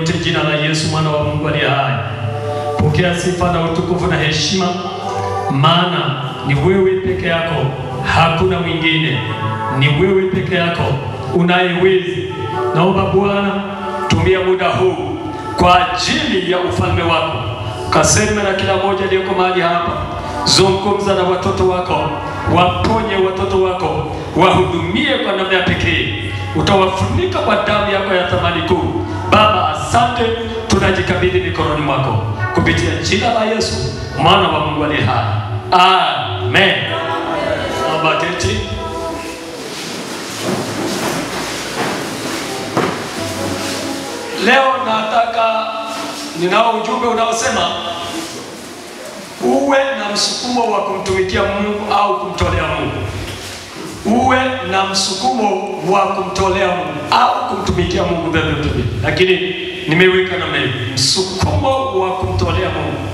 yote jina la Yesu mwana wa Mungu aliye hai. Pokea sifa na utukufu na heshima, maana ni wewe peke yako, hakuna mwingine. Ni wewe peke yako unayeweza. Naomba Bwana, tumia muda huu kwa ajili ya ufalme wako. Kaseme na kila mmoja aliyeko mahali hapa. Zungumza na watoto wako, waponye watoto wako, wahudumie kwa namna ya pekee. Utawafunika kwa damu yako ya thamani kuu. Baba, asante, tunajikabidhi mikononi mwako kupitia jina la Yesu mwana wa Mungu aliye hai. Amen. Naomba keti. Leo ninao ujumbe unaosema uwe na msukumo wa kumtumikia Mungu au kumtolea Mungu. Uwe na msukumo wa kumtolea Mungu au kumtumikia Mungu vile. Lakini nimeweka namna hiyo, msukumo wa kumtolea Mungu.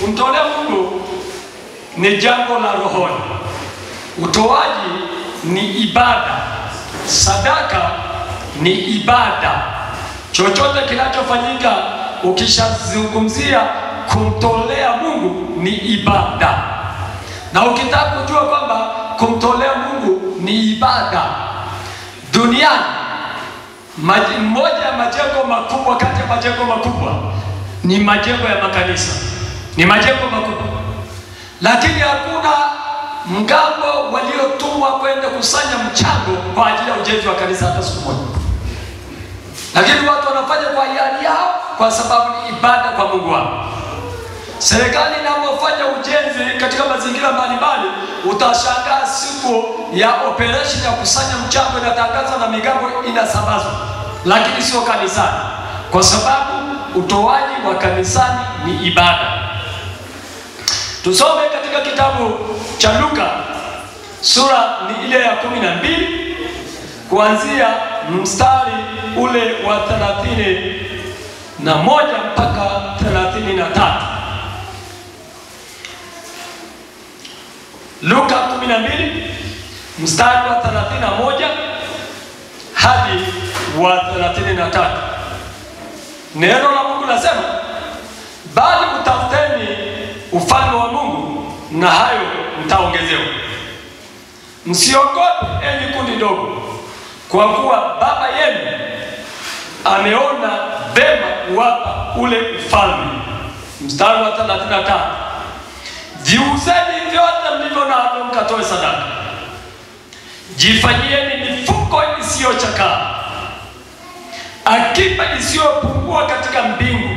Kumtolea Mungu ni jambo la rohoni. Utoaji ni ibada. Sadaka ni ibada. Chochote kinachofanyika ukishazungumzia kumtolea Mungu ni ibada. Na ukitaka kujua kwamba kumtolea Mungu ni ibada, duniani moja ya majengo makubwa, kati ya majengo makubwa ni majengo ya makanisa. Ni majengo makubwa. Lakini hakuna mgambo waliotumwa kwenda kusanya mchango kwa ajili ya ujenzi wa kanisa hata siku moja. Lakini watu wanafanya kwa hiari yao kwa sababu ni ibada kwa Mungu wao. Serikali inapofanya ujenzi katika mazingira mbalimbali, utashangaa siku ya operation ya kusanya mchango inatangazwa na migambo inasambazwa, lakini sio kanisani, kwa sababu utoaji wa kanisani ni ibada. Tusome katika kitabu cha Luka, sura ni ile ya 12 kuanzia mstari ule wa 31 mpaka 33. Luka 12 mstari wa 31 hadi wa 33. Neno la Mungu nasema, bali utafuteni ufalme wa Mungu na hayo mtaongezewa. Msiogope enyi kundi dogo, kwa kuwa Baba yenu ameona vema kuwapa ule ufalme. Mstari wa 35. Jiuzeni vyote mlivyo navyo mkatoe sadaka. Jifanyieni mifuko isiyochakaa, akiba isiyopungua katika mbingu,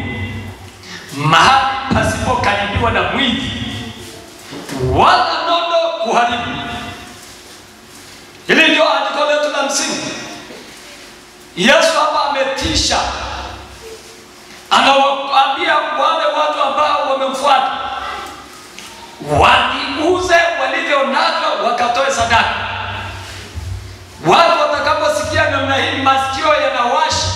mahali pasipokaribiwa na mwizi wala nondo kuharibu. Hili ndio andiko letu la msingi. Yesu hapa ametisha, anawaambia wale watu ambao wamemfuata wauze walivyo navyo wakatoe sadaka. Watu watakaposikia namna hii, masikio yanawasha.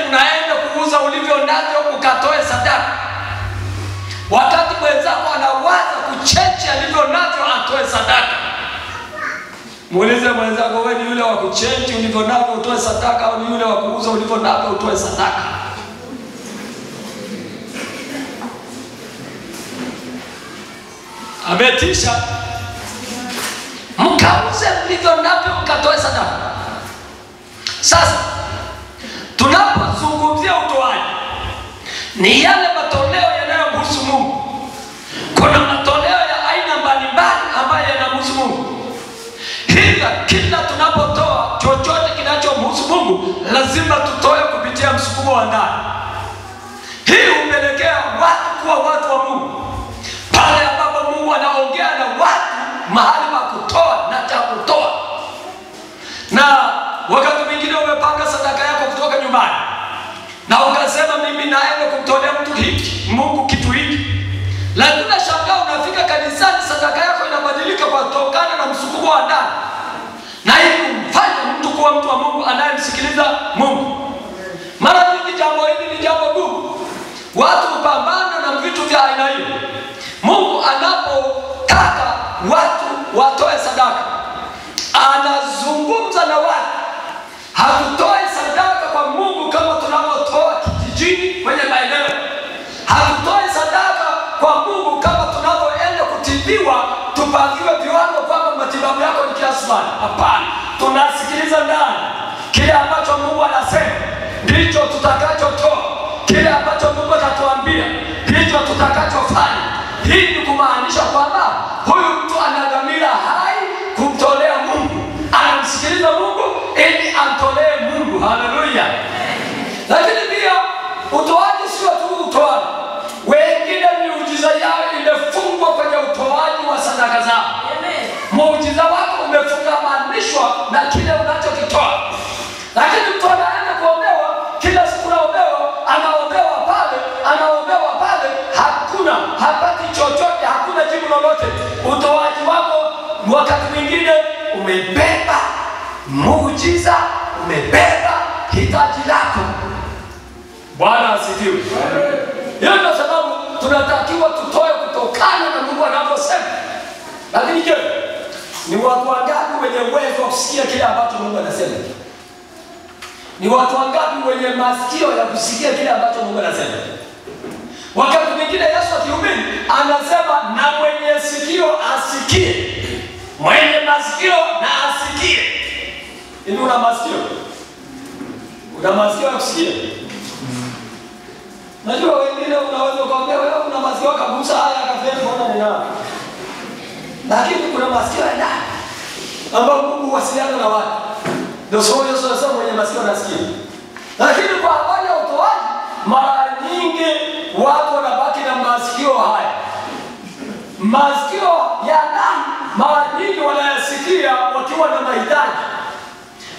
Unaenda kuuza ulivyo navyo ukatoe sadaka, wakati mwenzako anawaza kucheche alivyo navyo atoe sadaka. Muulize mwenzako, wewe ni yule wa kucheche ulivyo navyo utoe sadaka au ni yule wa kuuza ulivyo navyo utoe sadaka? Ametisha, mkauze mlivyo navyo mkatoe sadaka. Sasa tunapozungumzia utoaji, ni yale matoleo yanayomhusu Mungu. Kuna matoleo ya aina mbalimbali ambayo yanamhusu Mungu. Hivyo kila tunapotoa chochote kinachomhusu Mungu, lazima tutoe kupitia msukumo wa ndani. Hii hupelekea watu kuwa watu wa Mungu. Pale ambapo Mungu anaongea na watu mahali pa kutoa na cha kutoa. Na wakati mwingine umepanga sadaka yako kutoka nyumbani na ukasema mimi naenda kumtolea mtu hiki, Mungu kitu hiki. Lakini unashangaa unafika kanisani, sadaka yako inabadilika kutokana na msukumo wa ndani. Na hii kumfanya mtu kuwa mtu wa Mungu anayemsikiliza Mungu. Mara nyingi jambo hili ni jambo gumu. Watu hupambana na vitu vya aina hiyo. Mungu anapotaka watu watoe sadaka, anazungumza na watu. Hatutoi sadaka kwa Mungu maswali. Hapana, tunasikiliza ndani. Kile ambacho Mungu anasema ndicho tutakachotoa. Kile ambacho Mungu atatuambia ndicho tutakachofanya. Hii ni kumaanisha kwamba huyu mtu ana dhamira hai kumtolea Mungu. Anamsikiliza Mungu ili amtolee Mungu. Haleluya. Lakini pia utoaji sio tu utoaji. Wengine miujiza yao imefungwa kwenye utoaji wa sadaka zao. Muujiza wako umefungamanishwa na kile unachokitoa. Lakini mtu anaenda kuombewa, kila siku anaombewa pale, hakuna, hapati chochote, hakuna jibu lolote. Utoaji wako wakati mwingine umebeba muujiza, umebeba hitaji lako. Bwana asifiwe. Hiyo ndio sababu tunatakiwa tutoe kutokana na Mungu anavyosema. Lakini je, ni watu wangapi wenye uwezo wa kusikia kile ambacho Mungu anasema? Ni watu wangapi wenye masikio ya kusikia kile ambacho Mungu anasema? Wakati mwingine Yesu akihubiri anasema na mwenye sikio asikie. Mwenye masikio na asikie. Hivi una masikio? Una masikio ya kusikia? Najua wengine unaweza kuambia wewe una masikio kabisa haya akafanya mbona ni nani? Lakini kuna masikio ya ndani ambao Mungu huwasiliana na watu. Ndio sababu Yesu anasema mwenye masikio nasikia. Lakini kwa habari ya utoaji, mara nyingi watu wanabaki na masikio haya. Masikio ya ndani mara nyingi wanayasikia wakiwa na mahitaji.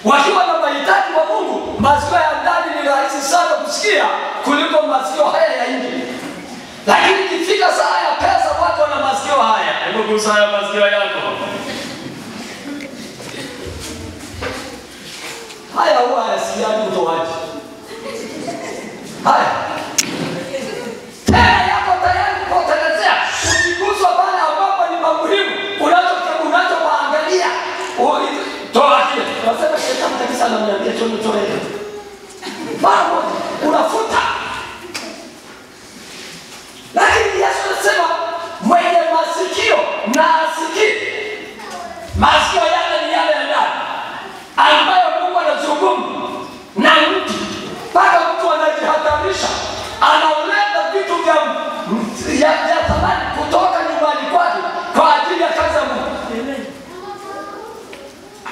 Wakiwa na mahitaji wa Mungu, masikio ya ndani ni rahisi sana kusikia kuliko masikio haya ya nje. Lakini ikifika saa ya pesa, watu wana masikio haya. Hebu gusa haya masikio yako. Haya huwa hayasikiani utoaji. Haya. Tena yako tayari kupotelezea. Ukiguswa pale ambapo ni muhimu, unachopaangalia. Toa kile. Unasema shetani kabisa ananiambia toa ile. Bado unafuta. Lakini Yesu anasema mwenye masikio na asikie. Masikio yale ni yale ya ndani ambayo Mungu anazungumza na mtu. Mpaka mtu anajihatarisha, analeta vitu vya thamani kutoka nyumbani kwake kwa ajili ya kazi ya Mungu.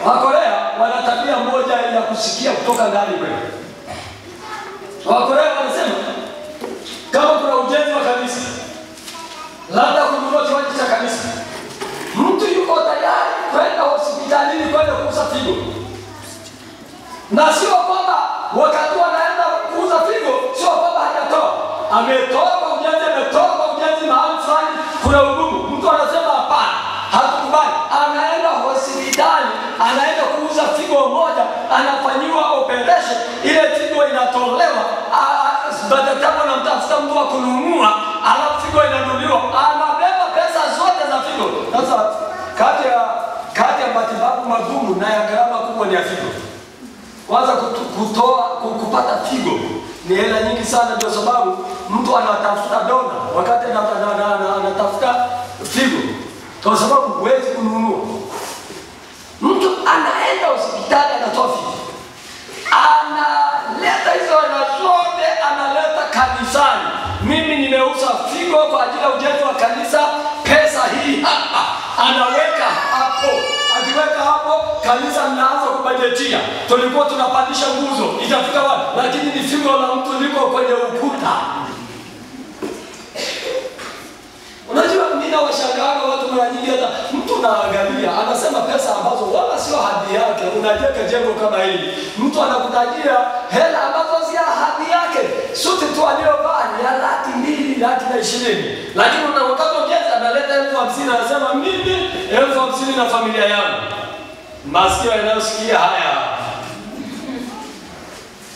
Wakorea wana tabia moja ya kusikia kutoka ndani kwao. Wakorea wanasema kama kuna ujenzi wa kanisa, labda kununua kiwanja cha kanisa, mtu yuko tayari kwenda hospitalini kwenda kuuza figo. Na sio kwamba wakati anaenda kuuza figo, sio kwamba hajatoa. Ametoa kwa ujenzi, mahali fulani kuna ugumu. Mtu anasema hapana, hatukubali. Anaenda hospitali, anaenda kuuza figo moja, anafanyiwa operation, ile figo inatolewa. Daktari anamtafuta mtu wa kununua, alafu figo inanunuliwa. Anabeba pesa zote za figo. Sasa kati ya matibabu magumu na ya gharama kubwa ni ya figo. Kwanza kupata figo ni hela nyingi sana, ndio sababu mtu anatafuta dona wakati anatafuta figo. Kwa sababu huwezi kununua. Mtu anaenda hospitali anatoa figo. Analeta hizo zote, analeta kanisani. Mimi nimeuza figo kwa ajili ya ujenzi wa kanisa, pesa hii hapa. Anaweka hapo. Akiweka hapo, kanisa linaanza kubajetia. Tulikuwa tunapandisha nguzo, itafika wapi? Lakini ni figo la mtu liko kwenye ukuta. Unajua mimi nawashangaa watu mara nyingi, hata mtu anaangalia, anasema pesa ambazo wala sio hadhi yake, unajenga jengo kama hili. Mtu anakutajia hela ambazo si hadhi yake. Suti tu aliyovaa ni ya 200,000, 120,000. Lakini wakati ujenzi analeta 50,000, anasema mimi 50,000 na familia yangu. Masikio yanayosikia haya.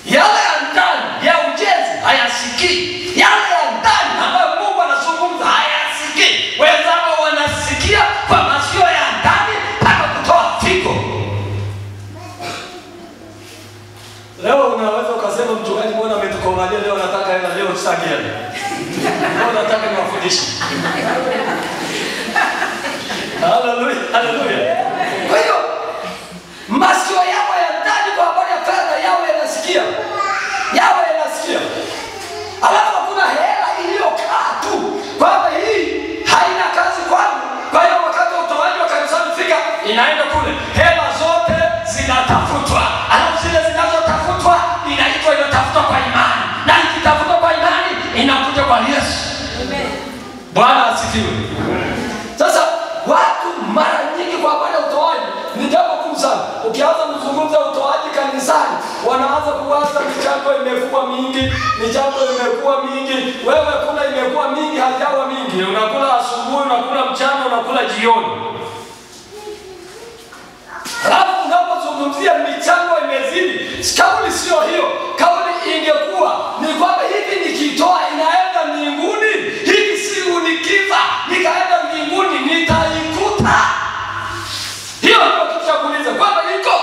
Yale ya ndani ya ujenzi hayasikii. Yale ya ndani ambayo Mungu anazungumza hayasikii. Wenzao wanasikia kwa masikio ya ndani mpaka kutoa figo. Leo unaweza ukasema mchungaji, mbona umetukomalia leo, nataka hela leo tusagia. Leo nataka niwafundishe. Haleluya, haleluya. Kwa hiyo masikio yao ya ndani kwa habari ya fedha yao yanasikia. Alafu kuna hela iliyokaa tu kwamba hii haina kazi kwangu, kwa hiyo wakati utoaji wa kanisani fika inaenda kule, hela zote zinatafutwa. Alafu zile zinazotafutwa inaitwa inatafutwa kwa imani, na ikitafutwa kwa imani inakuja kwa Yesu. Amen. Bwana asifiwe. Sasa watu mara nyingi kwa habari ya utoaji ni jambo kubwa sana. Ukianza kuzungumza utoaji kanisani, wanaanza kuwaza michango imekuwa mingi, wewe kula imekuwa mingi, hajawa mingi. Unakula asubuhi, unakula mchana, unakula jioni. Alafu unapozungumzia michango imezidi, kauli sio hiyo. Kauli ingekuwa ni kwamba hivi nikitoa inaenda mbinguni, hivi si unikiva nikaenda mbinguni nitaikuta. Hiyo ndio kitu cha kuuliza kwamba iko.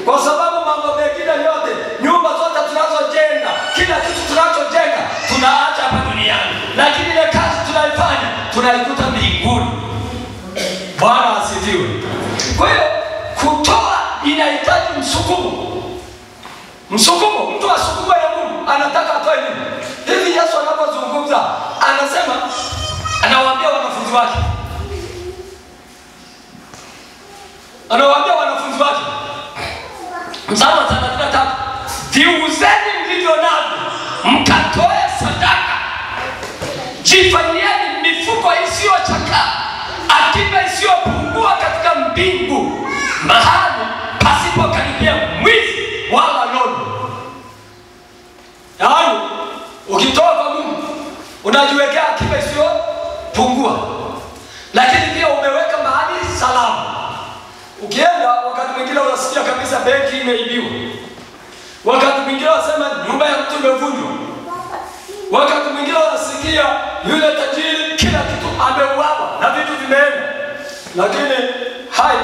Kwa sababu mambo mengine yote, nyumba zote tunazojenga, kila kitu tunachojenga tunaacha hapa duniani, lakini ile kazi tunaifanya tunaikuta mbinguni. Bwana asifiwe. Kwa hiyo kutoa inahitaji msukumo. Mtu asukumo ya Mungu anataka atoe nini? Hivi Yesu anapozungumza anasema, anawaambia wanafunzi wake, mstari wa 33, viuzeni mlivyo navyo mkatoe sadaka, jifanyieni mifuko isiyochakaa, akiba isiyopungua katika mbingu, mahali pasipokaribia mwizi wala nondo. Yaani ukitoa kwa Mungu unajiwekea akiba isiyopungua, lakini pia umeweka mahali salama. Ukienda wakati mwingine unasikia kabisa benki imeibiwa, wakati mwingine unasema nyumba ya mtu imevunjwa, wakati mwingine unasikia yule tajiri kila kitu ameuawa na vitu vimeenda. Lakini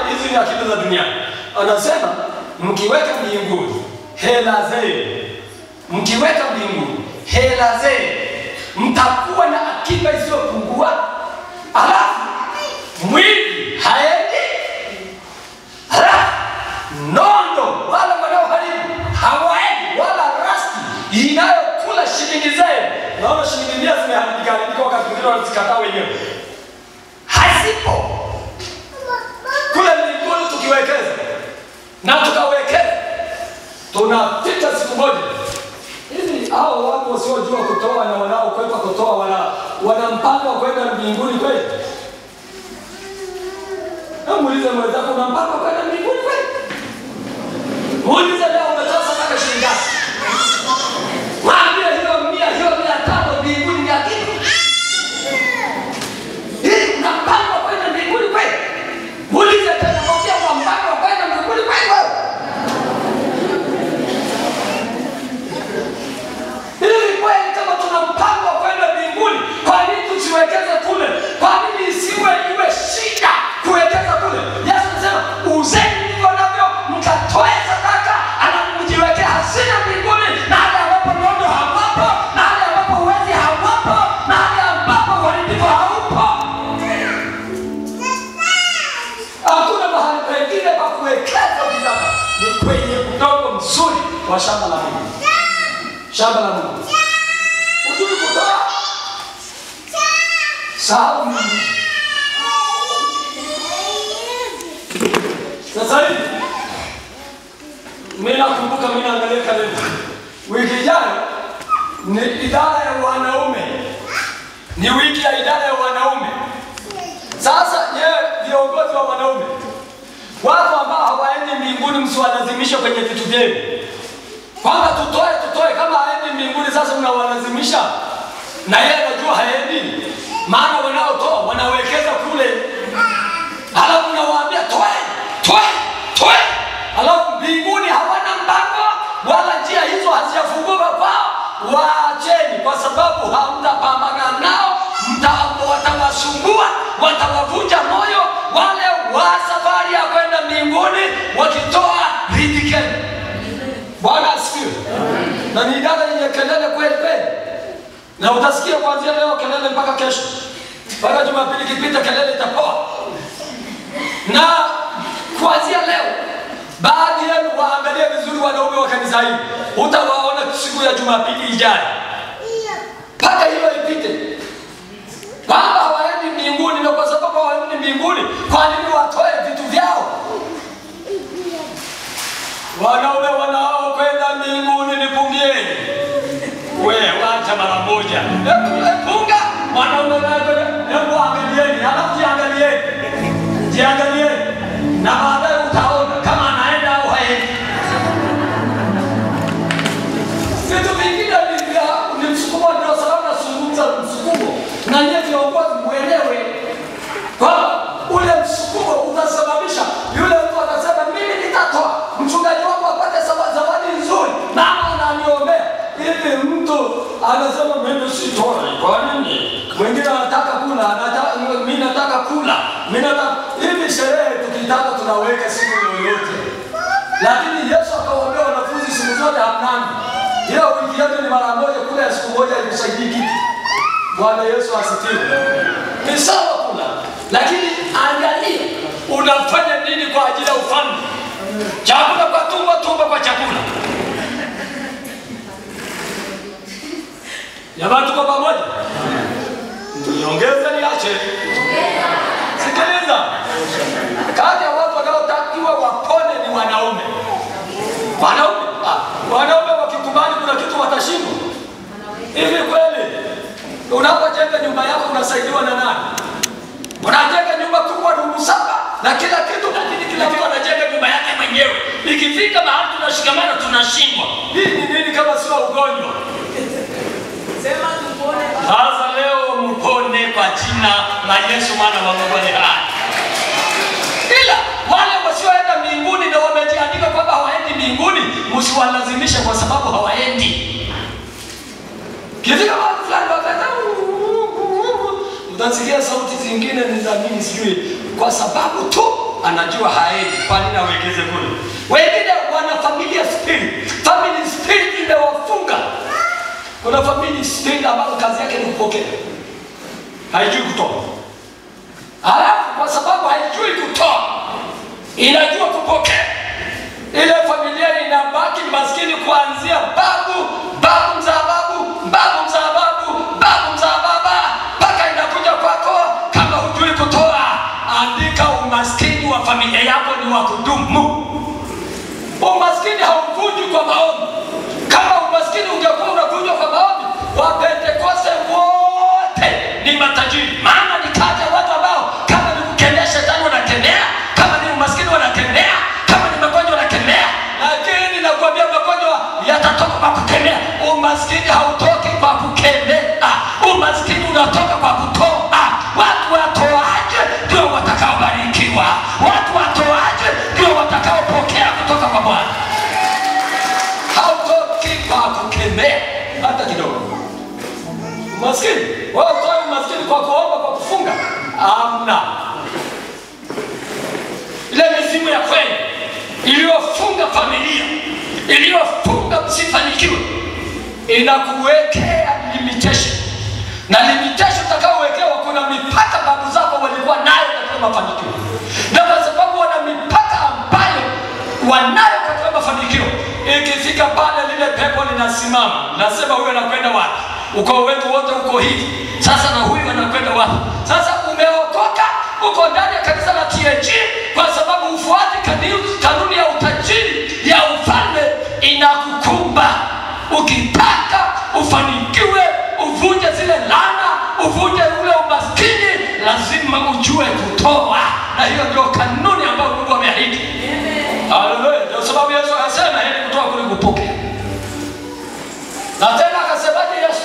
hizi ni akili za dunia. Anasema mkiweka mbinguni hela zenu, mtakuwa na akiba isiyopungua. Alafu mwizi haendi, alafu nondo wala wanaoharibu hawaendi, wala rasti inayokula shilingi zenu. Naona shilingi 100 zimeharibika wakati mwingine wanazikataa wenyewe. Hasipo kule mbinguni tukiwekeza na tukawekeza, tunapita siku moja. Hivi hao watu wasiojua kutoa na wanaokwepa kutoa wana mpango wa kwenda mbinguni kweli? Muulize mwenzako, una mpango wa kwenda mbinguni kweli? Muulize leo umetoa sadaka shilingi ngapi? Mwambie hiyo 100, hiyo 500 mbinguni ni akiba. Hii una mpango wa kwenda mbinguni kweli? Muulize tena, mwambie una mpango wa kwenda mbinguni kweli wewe? Hivi kweli kama tuna mpango wa kwenda mbinguni, kwa nini tusiwekeze kule? Kwa nini isiwe iwe shida kuwekeza kule? Yesu anasema uzeni ndivyo navyo mkatoe sadaka, anakujiwekea hazina mbinguni, na hali ambapo nondo hawapo, na hali ambapo uwezi hawapo, na hali ambapo uharibifu haupo. Hakuna mahali pengine pa kuwekeza bidhaa, ni kwenye udongo mzuri wa shamba la Mungu. Shamba la Mungu. Ujui kutoa? Sahau Mungu. Sasa hivi mimi nakumbuka, mimi naangalia kalenda. Wiki ijayo ni idara ya wanaume. Ni wiki ya idara ya wanaume. Sasa viongozi wa wanaume, watu ambao hawaendi mbinguni, msiwalazimishe kwenye vitu vyenu. Kwamba tutoe kama haendi mbinguni, sasa mnawalazimisha. Na yeye anajua haendi. Maana wanaotoa wanawekeza kule. Alafu mnawaambia toe. Alafu mbinguni hawana mpango, wala njia hizo hazijafunguka kwao. Waacheni, kwa sababu hamtapambana nao, watawasumbua, watawavunja moyo. Wale wa safari ya kwenda mbinguni wakitoa ridhikeni. Bwana asifiwe. Na ni idara yenye kelele kweli kweli. Na utasikia kuanzia leo kelele mpaka kesho. Mpaka Jumapili kipita kelele itapoa. Na kuanzia leo Baadhi yenu waangalie vizuri wanaume wa kanisa hili. Utawaona siku ya Jumapili ijayo. Paka hiyo ipite. Kwamba hawaendi mbinguni, na kwa sababu hawaendi mbinguni, kwa nini watoe vitu vyao? Wanaume wanaokwenda mbinguni nipungieni. Wewe wacha mara moja. Punga wanaume wanaokwenda, hebu angalieni, halafu jiangalieni. Jiangalieni. Na baadaye utaona kama anaenda au haendi. Vitu vingine ni msukumo, ndio sababu nazungumza msukumo. Na nyinyi viongozi muelewe kwa ule msukumo utasababisha yule mtu atasema mimi nitatoa, mchungaji wangu apate zawadi nzuri, mama ananiombea. Hivi mtu anasema mimi sitoi. Kwa nini? Mwingine anataka kula, mimi nataka kula. Mimi nataka hivi. Sherehe tukitaka tunaweka siku yoyote. Lakini Yesu akawaambia wanafunzi siku zote hamnani. Hiyo wiki yote ni mara moja, kula ya siku moja ikusaidii kitu. Bwana Yesu asifiwe. Ni sawa kula, lakini angalia unafanya nini kwa ajili ya ufalme. Chakula kwa tumbo, tumbo kwa chakula. Jamani, tuko pamoja? Niongeze niache? Sikiliza. Kati ya watu wanaotakiwa wapone ni wanaume. Wanaume wakikubali kuna kitu watashindwa. Hivi kweli unapojenga nyumba yako unasaidiwa na nani? Unajenga nyumba kubwa room 7 na kila kitu, lakini kila mtu anajenga nyumba yake mwenyewe. Ikifika mahali tunashikamana tunashindwa. Hii ni nini kama sio ugonjwa? Sema tupone. Sasa leo mpone kwa jina la Yesu mwana wa Mungu aliye hai. Ila wale wasioenda mbinguni na wamejiandika kwamba hawaendi mbinguni, msiwalazimishe kwa sababu hawaendi. Kifika watu fulani utasikia sauti zingine ni za nini sijui, kwa sababu tu anajua haendi. Kwa nini awekeze kule? Wengine wana familia spirit. Family spirit imewafunga. Kuna family spirit ambayo kazi yake ni kupokea, haijui kutoa. Halafu kwa sababu haijui kutoa, inajua kupokea, ile familia inabaki maskini kuanzia babu mzaa baba mpaka inakuja kwako. Kama hujui kutoa, andika umaskini wa familia yako ni wa kudumu. Umaskini hauvunjwi kwa maombi. Kama umaskini ungekuwa unavunjwa kwa maombi, Wapentekoste wote ni matajiri. Maana ni kati ya watu ambao kama ni kukemea shetani wanakemea, kama ni umaskini wanakemea, kama ni magonjwa wanakemea. Lakini nakwambia magonjwa yatatoka kwa kukemea. Umaskini hautoki kwa kukemea. Umaskini unatoka kwa kutoa. Watu watoaje ndio watakaobarikiwa. Watu watoaje ndio watakaopokea kutoka kwa Bwana. Hautoki kwa kukemea hata kidogo. Umaskini, wao toa umaskini kwa kuomba, kwa kufunga. Amna. Ile mizimu ya kweli iliyofunga familia, iliyofunga msifanikiwe, inakuwekea limitation. Na limitation utakaowekewa, kuna mipaka babu zako walikuwa nayo katika mafanikio. Na kwa sababu wana mipaka ambayo wanayo katika mafanikio, ikifika pale lile pepo linasimama. Nasema huyu anakwenda wapi? Ukoo wetu wote uko hivi. Sasa na huyu anakwenda wapi? Sasa umeokoka, uko ndani ya kanisa la TAG kwa sababu ufuati kanuni ya utajiri ya ufalme inakukumba. Ukitaka ufanikiwe, uvunje zile laana, uvunje ule umaskini, lazima ujue kutoa. Na hiyo ndio kanuni ambayo Mungu ameahidi. Haleluya. Ndio sababu Yesu akasema heri kutoa kuliko kupokea. Na tena akasemaje Yesu?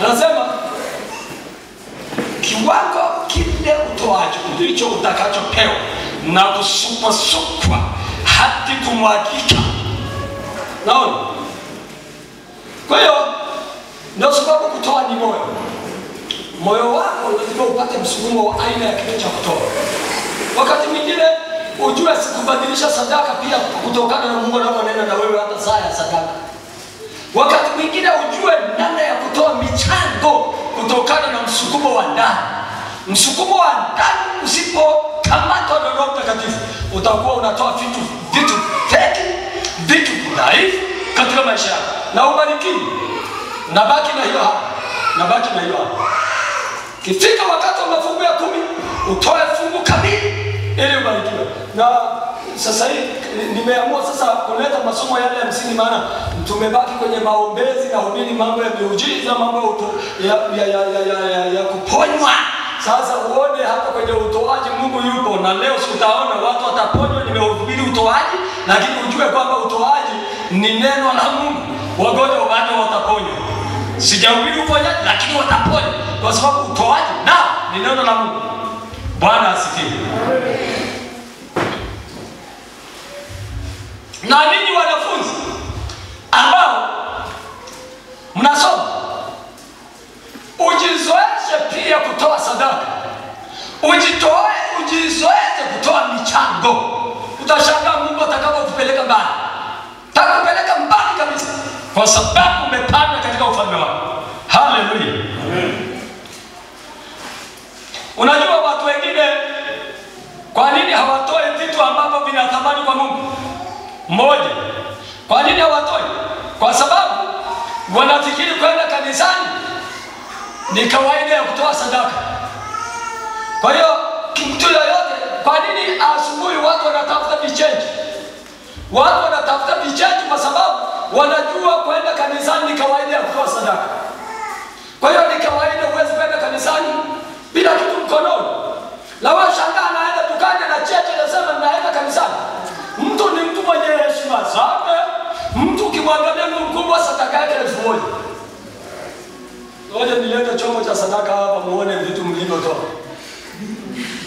Anasema kiwango kile utoacho ndicho utakachopewa, na kusukwa hadi kumwagika. Naona? Kwa hiyo ndio sababu kutoa ni moyo. Moyo wako lazima upate msukumo wa aina ya kitu cha kutoa. Wakati mwingine ujue sikubadilisha sadaka pia kutokana na Mungu anaponena na wewe hata saa ya sadaka. Wakati mwingine ujue namna ya kutoa michango kutokana na msukumo wa ndani. Msukumo wa ndani usipokaa ukikamatwa na Roho Mtakatifu utakuwa unatoa vitu feki, vitu dhaifu katika maisha yako na ubarikiwe. Nabaki na hiyo hapa. Kifika wakati wa mafungu ya 10 utoe fungu kamili ili ubarikiwe. Na sasa hivi nimeamua sasa kuleta masomo yale ya msingi, maana tumebaki kwenye maombezi na hubiri mambo ya miujiza, mambo ya kuponywa. Sasa uone hapa kwenye utoaji Mungu yupo, na leo utaona watu wataponywa. Nimehubiri utoaji, lakini ujue kwamba utoaji ni neno la Mungu. Wagonjwa bado wataponywa. Sijahubiri uponyaji, lakini wataponywa kwa sababu utoaji na ni neno la Mungu. Bwana asifiwe. Na ninyi wanafunzi ambao mnasoma, ujizoeshe pia kutoa sadaka. Ujizoeshe kutoa michango. Utashangaa Mungu atakapokupeleka mbali. Atakupeleka mbali kabisa kwa sababu umepanda katika ufalme wake. Haleluya. Amen. Unajua watu wengine kwa nini hawatoi vitu ambavyo vina thamani kwa Mungu? Moja, kwa nini hawatoi? Kwa sababu wanafikiri kwenda kanisani ni kawaida ya kutoa sadaka. Kwa hiyo mtu yoyote, kwa nini asubuhi watu wanatafuta vichenji? Watu wanatafuta vichenji kwa sababu wanajua kwenda kanisani ni kawaida ya kutoa sadaka. Kwa hiyo ni kawaida, huwezi kwenda kanisani bila kitu mkononi. La washangaa anaenda dukani na cheche anasema naenda kanisani. Mtu ni mtu mwenye heshima zake. Mtu ukimwangalia ni mkubwa, sadaka yake 1000. Ngoja nilete chombo cha sadaka hapa muone vitu mlivyotoa.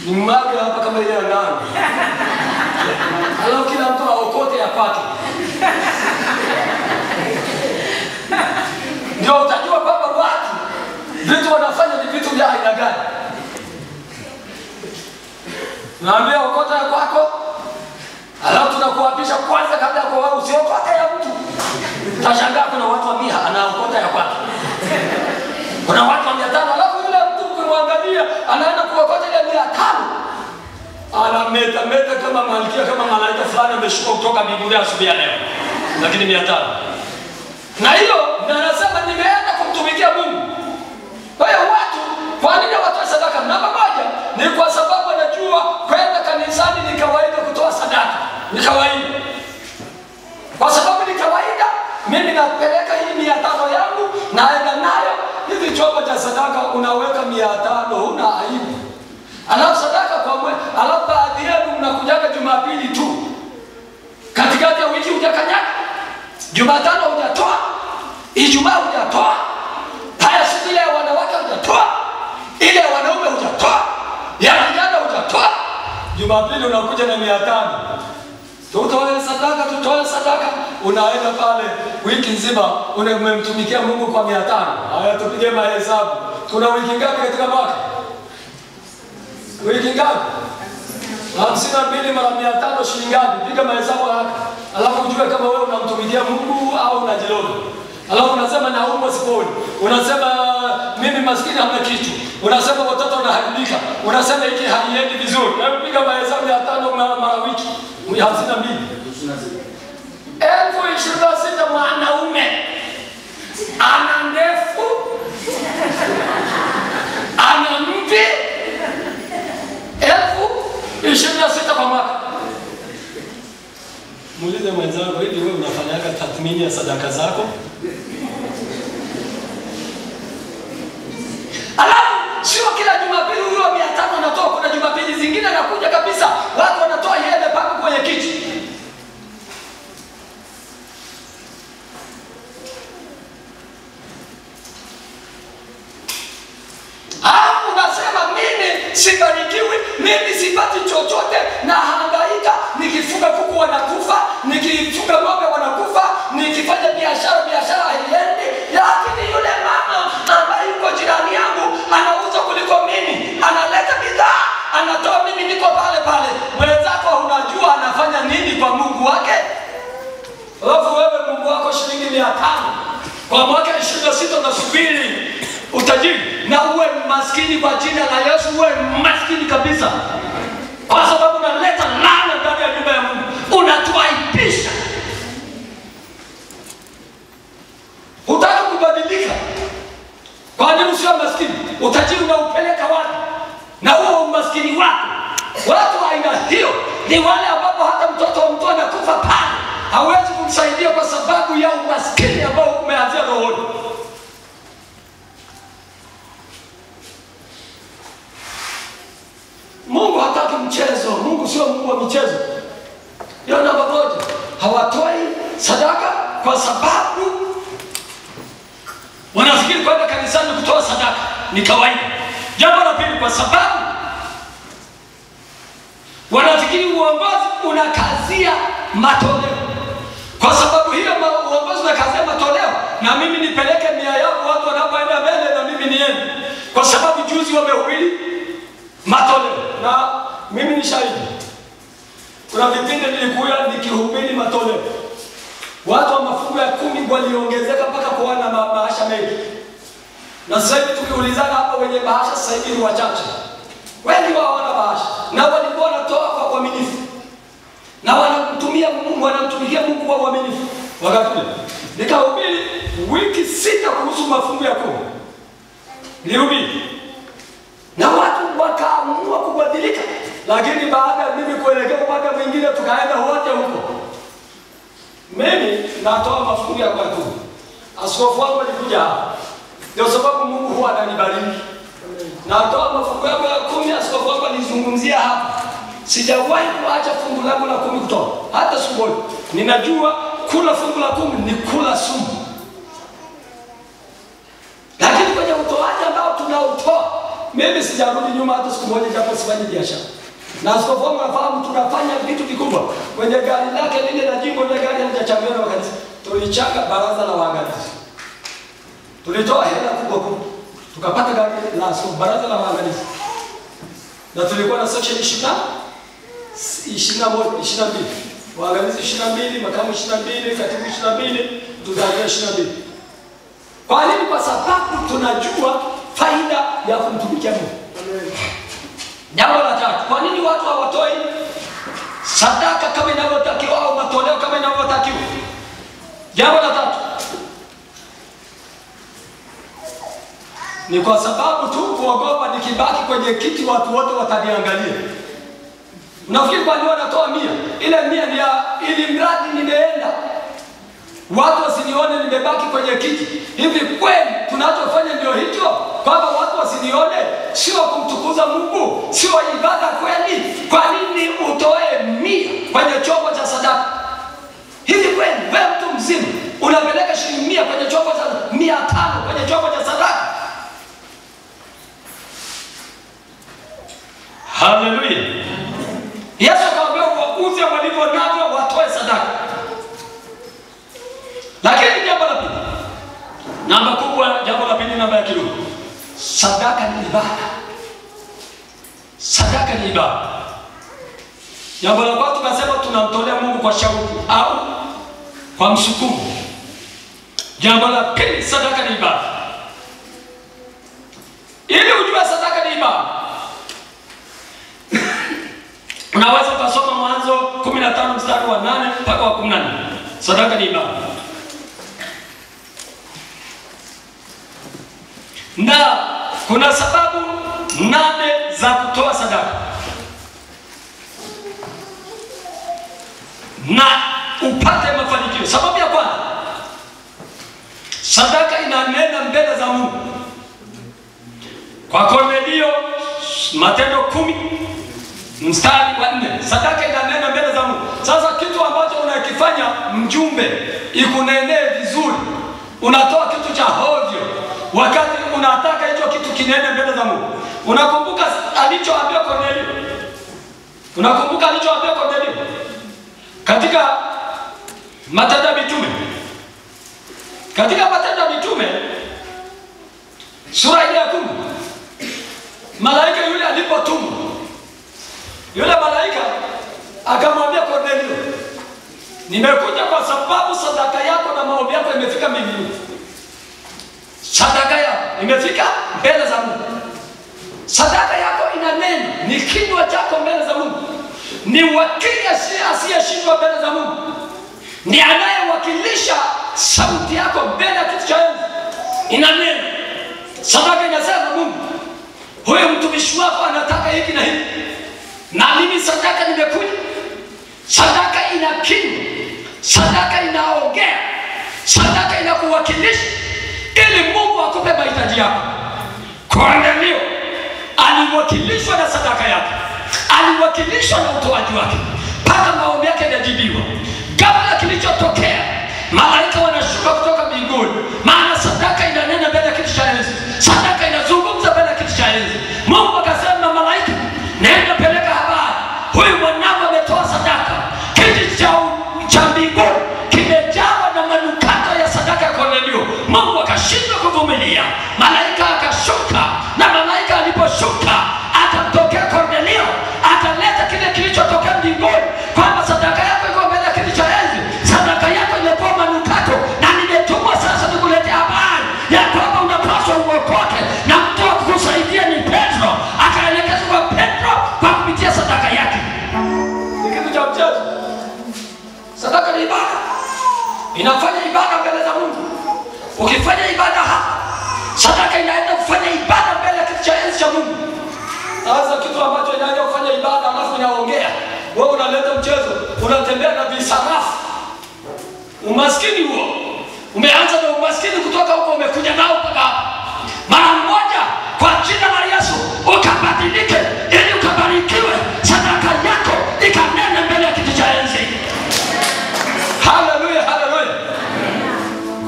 Nimwage hapa kama ile ngano. Alafu kila mtu aokote ya kwake. Ndio utajua kwamba watu vitu wanafanya ni vitu vya aina gani. Naambia okota ya kwako. Alafu tunakuapisha kwanza kabla ya kwa usiokote ya mtu. Utashangaa kuna watu wa 100 anaokota ya kwake. Kuna watu wa 500, alafu yule mtu ukimwangalia anaenda kuokota ile 500. Anameta kama malkia, kama malaika fulani ameshuka kutoka mbinguni asubuhi ya leo. Lakini 500. Na hiyo ndio anasema nimeenda kumtumikia Mungu. Kwa hiyo watu, kwa nini watoa sadaka? Namba moja ni kwa sababu wanajua kwenda kanisani ni kawaida kutoa sadaka. Ni kawaida. Kwa sababu ni kawaida, mimi napeleka hii 500 yangu naenda nayo. Hivi chombo cha sadaka unaweka 500, huna aibu. Alafu sadaka kwa mwezi, alafu baadhi yenu mnakujaga Jumapili tu. Katikati ya wiki hujakanyaga. Jumatano hujatoa. Ijumaa hujatoa. Haya siku ile ya wanawake hujatoa. Ile ya wanaume hujatoa. Ya vijana hujatoa. Jumapili unakuja na 500. Tutoe sadaka. Unaenda pale wiki nzima umemtumikia Mungu kwa 500. Haya tupige mahesabu. Kuna wiki ngapi katika mwaka? Wiki ngapi? 52 mara 500 shilingi ngapi? Piga mahesabu haraka. Alafu ujue kama wewe unamtumikia Mungu au unajiloga. Alafu unasema naumwa siponi. Unasema mimi maskini hamna kitu. Unasema watoto wanaharibika. Unasema hiki haiendi vizuri. Na piga mahesabu ya 5 mara wiki. 52. 26,000 mwanaume. Ana ndefu. Ana mvi. 26,000 kwa mwaka. Muulize mwenzako, hivi wewe unafanyaga tathmini ya sadaka zako? Alafu sio kila Jumapili huyo 500 anatoa, kuna Jumapili zingine anakuja kabisa watu wanatoa yeye mpaka kwenye kiti. Alafu unasema mimi sibarikiwi, mimi sipati chochote, na hangaika, nikifuga kuku wanakufa, nikifuga ng'ombe wanakufa, nikifanya biashara haiendi. Lakini yule mama ambaye yuko jirani yangu anauza kuliko mimi, analeta bidhaa, anatoa, mimi niko pale. Mwenzako unajua anafanya nini kwa Mungu wake? Alafu wewe Mungu wako shilingi 500 kwa mwaka 26 unasubiri utajiri na uwe maskini kwa jina la Yesu, uwe maskini kabisa. kwa sababu unaleta laana ndani ya nyumba ya Mungu, unatuaibisha. Hutaki kubadilika. Kwa nini usiwe maskini? Utajiri unaupeleka wapi? Na huo umaskini wako. Watu wa aina hiyo ni wale ambapo hata mtoto wa mtu anakufa pale, hawezi kumsaidia kwa sababu ya umaskini ambao umeanzia rohoni. Mungu hataki mchezo. Mungu sio Mungu wa michezo. Hiyo namba moja. Hawatoi sadaka kwa sababu wanafikiri kwenda kanisani kutoa sadaka ni kawaida. Jambo la pili, kwa sababu wanafikiri uongozi unakazia matoleo. Kwa sababu hiyo uongozi unakazia matoleo, na mimi nipeleke mia yangu watu wanapoenda mbele na mimi niende. Kwa sababu juzi wamehubiri matoleo na mimi ni shahidi. Kuna vipindi nilikuwa nikihubiri matoleo. Watu wa mafungu ya 10 waliongezeka mpaka kuwa na bahasha mengi. Na sasa hivi tukiulizana hapa wenye bahasha sasa hivi ni wachache. Wengi wao wana bahasha na walikuwa wanatoa kwa uaminifu. Na wanamtumia Mungu, wanamtumikia Mungu kwa uaminifu. Wakati nikahubiri wiki 6 kuhusu mafungu ya 10. Nilihubiri. Na watu wakaamua kubadilika. Lakini baada ya mimi kuelekea upande mwingine tukaenda wote huko. Mimi natoa mafungu ya 10. Askofu wangu alikuja hapa. Ndio sababu Mungu huwa ananibariki. Natoa mafungu ya 10, askofu wangu alizungumzia hapa. Sijawahi kuacha fungu langu la 10 kutoa. Hata siku moja. Ninajua kula fungu la 10 ni kula sumu. Lakini kwenye utoaji ambao tunautoa, mimi sijarudi nyuma hata siku moja, japo sifanyi biashara. Na askofu wangu anafahamu tunafanya vitu vikubwa. Kwenye gari lake lile la jimbo, ile gari halijachangiwa na kanisa. Tulichanga baraza la waangalizi. Tulitoa hela kubwa. Tukapata gari la askofu, baraza la waangalizi. Na tulikuwa na section 22. Waangalizi 22, makamu 22, katibu 22, tuzalia 22. Kwa nini? Kwa sababu tunajua faida ya kumtumikia Mungu. Jambo la tatu, kwa nini watu hawatoi sadaka kama inavyotakiwa au matoleo kama inavyotakiwa? Jambo la tatu ni kwa sababu tu kuogopa nikibaki kwenye kiti watu wote wataniangalia. Unafikiri kwa nini wanatoa 100? Ile 100 ni ya ili mradi nimeenda, watu wasinione nimebaki kwenye kiti. Hivi kweli tunachofanya ndio hicho? Kwamba watu wasinione, sio kumtukuza Mungu, sio ibada kweli? Kwa nini utoe 100 kwenye chombo cha sadaka? Hivi kweli wewe mtu mzima unapeleka shilingi 100 kwenye chombo cha 500 kwenye chombo cha sadaka? Haleluya. Yesu akamwambia waaguze walivyo navyo watoe sadaka. Lakini jambo la pili, namba kubwa, jambo la pili, namba ya kiroho, sadaka ni ibada. Sadaka ni ibada. Jambo la kwanza tukasema tunamtolea Mungu kwa shauku au kwa msukumo. Jambo la pili, sadaka ni ibada. Ili ujue sadaka ni ibada, unaweza kusoma Mwanzo 15 mstari wa 8 mpaka wa 14. Sadaka ni ibada. Na kuna sababu 8 za kutoa sadaka. Na upate mafanikio. Sababu ya kwanza, sadaka inanena mbele za Mungu. Kwa Kornelio, Matendo 10 mstari wa 4, sadaka inanena mbele za Mungu. Sasa kitu ambacho unakifanya mjumbe ikunenee vizuri, unatoa kitu cha hovyo wakati unataka hicho kitu kinene mbele za Mungu. Unakumbuka alichoambia Kornelio? Unakumbuka alichoambia Kornelio? Katika Matendo ya Mitume. Katika Matendo ya Mitume sura ya 10. Malaika yule alipotumwa, yule malaika akamwambia Kornelio, nimekuja kwa sababu sadaka yako na maombi yako imefika mbinguni. Sadaka yako imefika mbele za Mungu. Sadaka yako ina neno, ni kinywa kinywa chako mbele za Mungu. Ni wakili asiyeshindwa mbele za Mungu. Ni anayewakilisha sauti yako mbele ya kiti cha enzi. Inanena. Sadaka inasema Mungu, huyu mtumishi wako anataka hiki na hiki. Na mimi sadaka nimekuja. Sadaka ina kinywa. Sadaka inaongea. Sadaka inakuwakilisha ili Mungu akupe mahitaji yako. Kornelio aliwakilishwa na sadaka yake. Aliwakilishwa na utoaji wake. Mpaka maombi yake yanajibiwa. Ghafla kilichotokea, malaika wanashuka kutoka mbinguni. Maana sadaka inanena mbele ya kiti cha enzi. Sadaka inazungumza mbele ya kiti cha enzi. Mungu akasema malaika, nenda peleka habari. Huyu mwanangu ametoa sadaka. Kiti cha mbinguni kimejawa na manukato ya sadaka ya Kornelio. Mungu akashindwa kuvumilia. Malaika akashuka, na malaika aliposhuka akamtokea Kornelio, akaleta kile kilichotokea mbinguni, kwamba sadaka yako iko mbele ya kiti cha enzi. Sadaka yako imekuwa manukato, na nimetumwa sasa nikuletea habari ya kwamba unapaswa uokoke, na mtu wa kukusaidia ni Petro. Akaelekeza kwa Petro kwa kupitia sadaka yake. Ni kitu cha mchezo. Sadaka ni ibada. Inafanya ibada mbele za Mungu. Ukifanya ibada hapa, sadaka inaenda kufanya ibada mbele ya kiti cha enzi cha Mungu. Sasa kitu ambacho inaenda kufanya ibada alafu inaongea, wewe unaleta mchezo, unatembea na visarafu. Umaskini huo. Umeanza na umaskini kutoka huko umekuja nao mpaka hapa. Mara moja kwa jina la Yesu ukabadilike ili ukabarikiwe. Sadaka yako ikanena mbele ya kiti cha enzi. Haleluya, haleluya.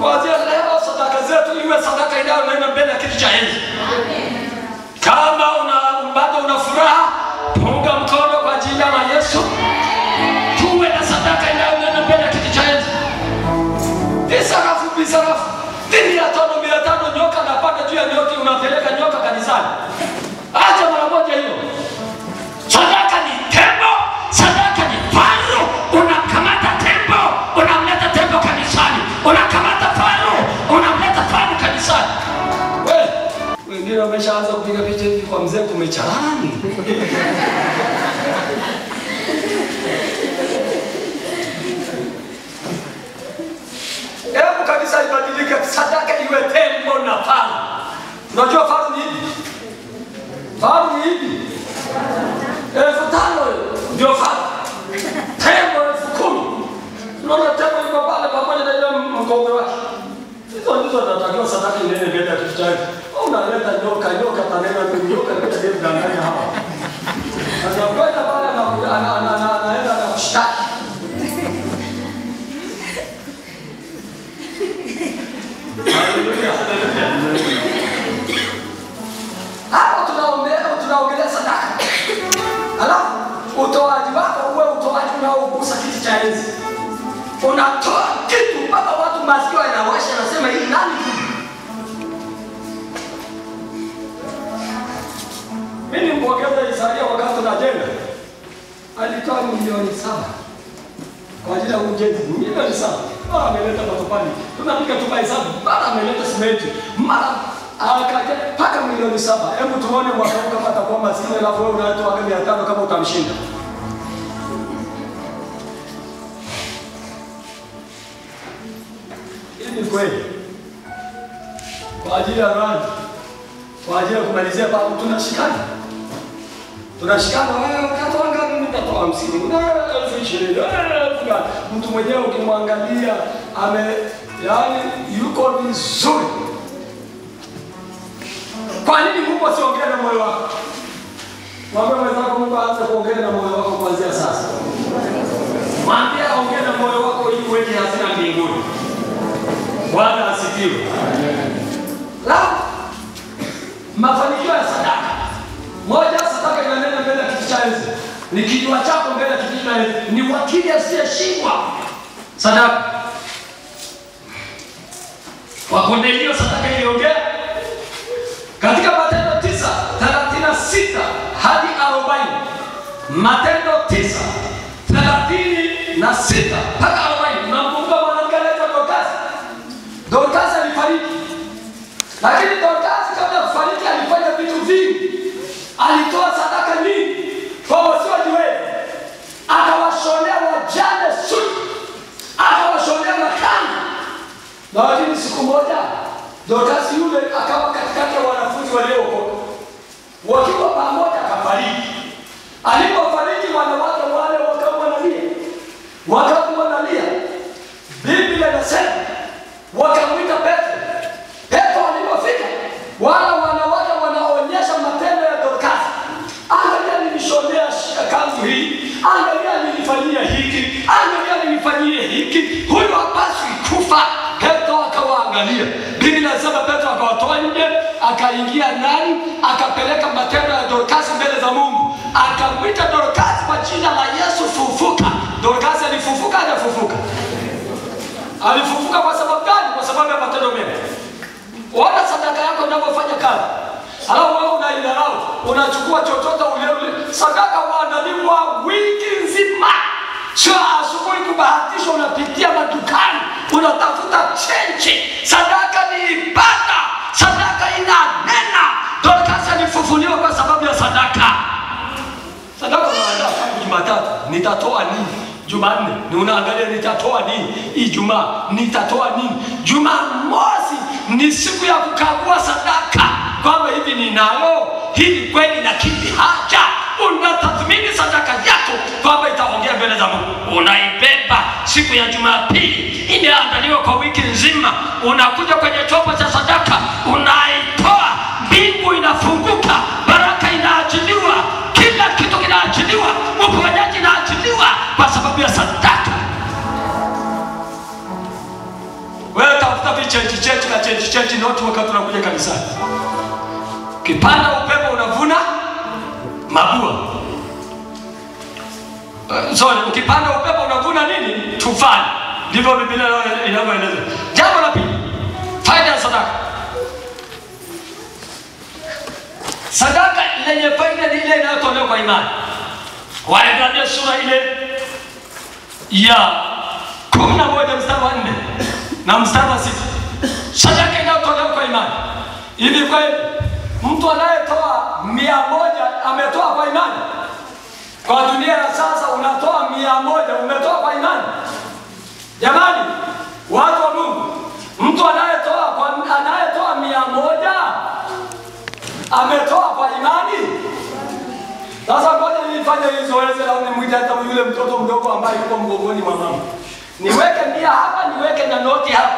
Kuanzia leo sadaka zetu iwe sadaka inayonena mbele ya kiti cha enzi. Kama bado una furaha, punga mkono kwa jina la Yesu. Tuwe na sadaka inayonena mbele ya kiti cha enzi. Visarafu. 500 nyoka napanda juu ya nyoki, unapeleka nyoka kanisani. Acha mara moja hiyo. Sadaka ni tembo, sadaka ni faru. Unakamata tembo, unamleta tembo kanisani. Unakamata faru, unamleta faru kanisani. Wengine wameshaanza kupiga picha hivi kwa mzee kumecharani. Hebu kabisa ibadilike, sadaka iwe tembo na faru. Unajua faru ni hivi? Faru ni hivi. 5,000 ndio faru. Tembo 10,000. Unaona tembo yuko pale pamoja na ile mkongwe wake. Hizo ndizo zinatakiwa sadaka inene mbele ya kitu chake. Unaleta nyoka panena nyoka ndio mdanganya hapa. Sasa kwenda pale anaenda na kushtaki. Hapo tunaongelea sadaka. Alafu utoaji wako uwe utoaji unaogusa kiti cha enzi. Unatoa kitu mpaka watu masikio yanawasha, nasema hii nani? Mimi mpokeza Isaia wakati tunajenga. Alitoa milioni 7 kwa ajili ya ujenzi. Milioni 7. Mara ameleta matofali. Tunapika tukahesabu. Mara ameleta simenti. Mara akaja paka milioni 7. Hebu tuone mwaka huu kama atakuwa maskini alafu wewe unatoa 500 kama utamshinda. Hii ni kweli. Kwa ajili ya rangi. Kwa ajili ya kumalizia pa tunashikana. Tunashikana wewe ukatoa ngapi, mimi nitatoa 50. Na 20,000. Mtu mwenyewe ukimwangalia yani yuko vizuri. Kwa nini Mungu asiongee na moyo wako? Mwambie mwenzako Mungu aanze kuongea na moyo wako kuanzia sasa. Mwambie aongee na moyo wako ili uweke hazina mbinguni. Bwana asifiwe. La mafanikio ya sadaka. Moja, sadaka inanena mbele ya kiti cha enzi. Ni kinywa chako mbele ya kiti cha enzi. Ni wakili asiyeshindwa. Sadaka. Kwa Kornelio sadaka iliongea. Katika Matendo 9:36 hadi 40. Matendo 9:36 mpaka 40. Unamkumbuka mwanamke anaitwa Dorcas? Dorcas alifariki. Lakini Dorcas kabla ya kufariki alifanya vitu vingi. Alitoa sadaka nyingi. Lakini siku moja Dorcas yule akawa katikati ya wanafunzi waliookoka. Wakiwa pamoja akafariki. Alipofariki wanawake wale wakawa wanalia. Biblia inasema wakamwita Petro. Petro alipofika, wala wanawake wanaonyesha matendo ya Dorcas. Angalia nilishonea kanzu hii, angalia nilifanyia hiki, angalia nilifanyia hiki. Huyu hapaswi kufa. Petro akawaangalia. Biblia inasema Petro akawatoa nje, akaingia ndani, akapeleka matendo ya Dorcas mbele za Mungu. Akamwita Dorcas kwa jina la Yesu, fufuka. Dorcas alifufuka, hajafufuka? Alifufuka kwa sababu gani? Kwa sababu ya matendo mema. Ona sadaka yako inapofanya kazi. Alafu wewe unaidharau, unachukua chochote ule. Sadaka huandaliwa wiki nzima. Sio asubuhi kubahatisha unapitia madukani, unatafuta chenche. Sadaka ni ibada. Sadaka inanena. Dorcas alifufuliwa kwa sababu ya sadaka. Sadaka unaandaa Jumatatu, nitatoa nini? Jumanne ni unaangalia nitatoa nini? Ijumaa nitatoa nini? Jumamosi ni siku ya kukagua sadaka, kwamba hivi ninayo, hivi kweli na kipi haja. Unatathmini sadaka yako kwamba itaongea mbele za Mungu. Unaibeba siku ya Jumapili, imeandaliwa kwa wiki nzima. Unakuja kwenye chombo cha sadaka, unaitoa, mbingu inafunguka, baraka inaachiliwa, kila kitu kinaachiliwa, uponyaji unaachiliwa kwa sababu ya sadaka. Wewe tafuta vichechi na chechi noti wakati unakuja kanisani. Kipanda upepo unavuna mabua. Ukipanda upepo unavuna nini? Tufani. Ndivyo Biblia inavyoeleza. Jambo la pili, faida ya sadaka. Sadaka yenye faida ni ile inayotolewa kwa imani. Waebrania sura ile ya 11 mstari wa 4 na mstari wa 6. Sadaka inayotolewa kwa imani. Hivi kweli mtu anayetoa 100 ametoa kwa imani? Kwa dunia ya sasa unatoa 100, umetoa kwa imani? Jamani, watu wa Mungu, mtu anayetoa 100 ametoa kwa imani? Sasa ngoja nifanye hizo zoezi la nimwite hata yule mtoto mdogo ambaye yuko mgongoni mwa mama. Niweke 100 hapa, niweke na noti hapa.